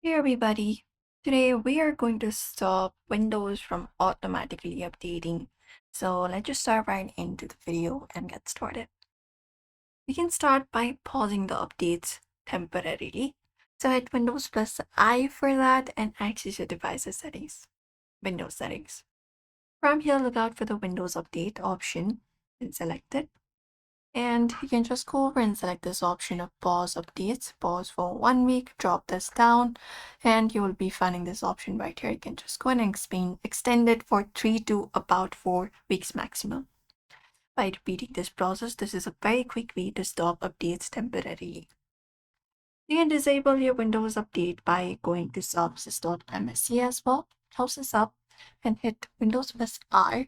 Hey everybody, today we are going to stop Windows from automatically updating. So let's just start right into the video and get started. We can start by pausing the updates temporarily. So hit Windows plus I for that and access your device's settings, Windows settings. From here, look out for the Windows Update option and select it. And you can just go over and select this option of pause updates, pause for 1 week, drop this down, and you will be finding this option right here. You can just go ahead and extend it for 3 to about 4 weeks maximum. By repeating this process, this is a very quick way to stop updates temporarily. You can disable your Windows update by going to services.msc as well. Close this up and hit Windows plus R,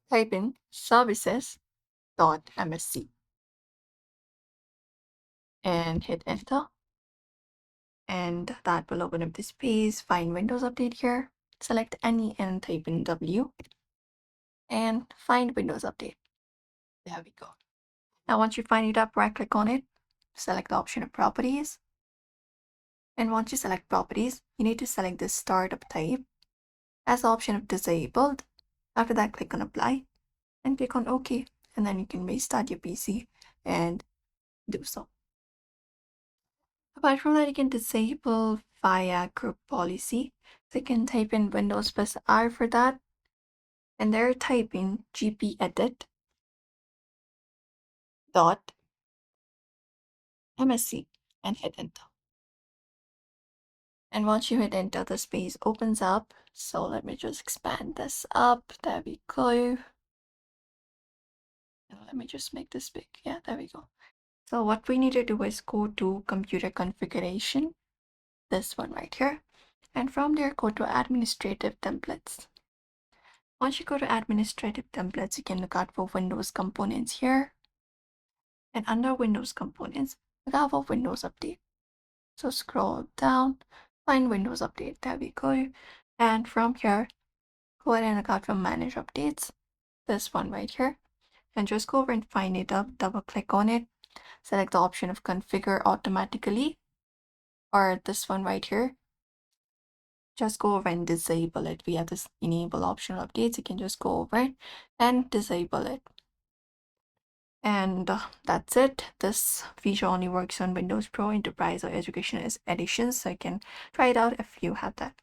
type in services.msc and hit enter. And that will open up this page. Find Windows Update here, select any and type in W and find Windows Update. There we go. Now once you find it up, right click on it, select the option of properties. And once you select properties, you need to select the startup type as the option of disabled. After that, click on apply and click on OK. And then you can restart your PC and do so. Apart from that, you can disable via group policy. So you can type in Windows plus R for that. And there type in gpedit dot msc and hit enter. And once you hit enter, the space opens up. So let me just expand this up. There we go. Let me just make this big. Yeah, there we go. So what we need to do is go to computer configuration, this one right here. And from there, go to administrative templates. Once you go to administrative templates, you can look out for Windows components here. And under Windows components, look out for Windows Update. So scroll down, find Windows Update. There we go. And from here, go ahead and look out for Manage Updates. This one right here. And just go over and find it up, double click on it. Select the option of Configure Automatically, or this one right here. Just go over and disable it. We have this enable optional updates. You can just go over and disable it. And that's it. This feature only works on Windows Pro, Enterprise, or Education editions, so you can try it out if you have that.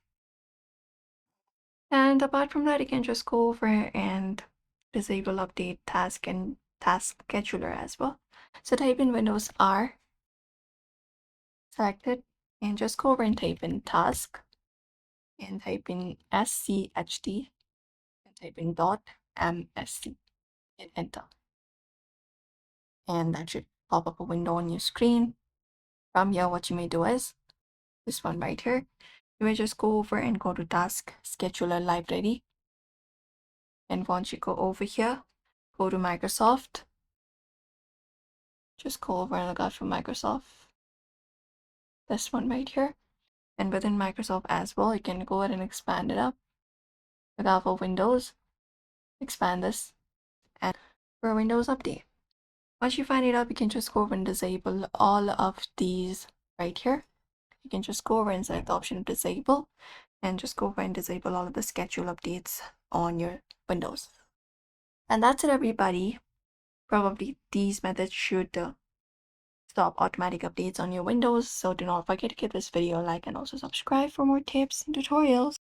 And apart from that, you can just go over and disable update task and task scheduler as well. So type in Windows R, select it, and just go over and type in task and type in SCHD and type in .msc and enter. And that should pop up a window on your screen. From here, what you may do is this one right here. You may just go over and go to Task Scheduler Library. And once you go over here, go to Microsoft. Just go over and look out for Microsoft. This one right here. And within Microsoft as well, you can go ahead and expand it up. Look out for Windows. Expand this. And for Windows Update. Once you find it up, you can just go over and disable all of these right here. You can just go over and select the option of disable and just go over and disable all of the schedule updates on your Windows. And that's it, everybody. Probably these methods should stop automatic updates on your Windows. So do not forget to give this video a like and also subscribe for more tips and tutorials.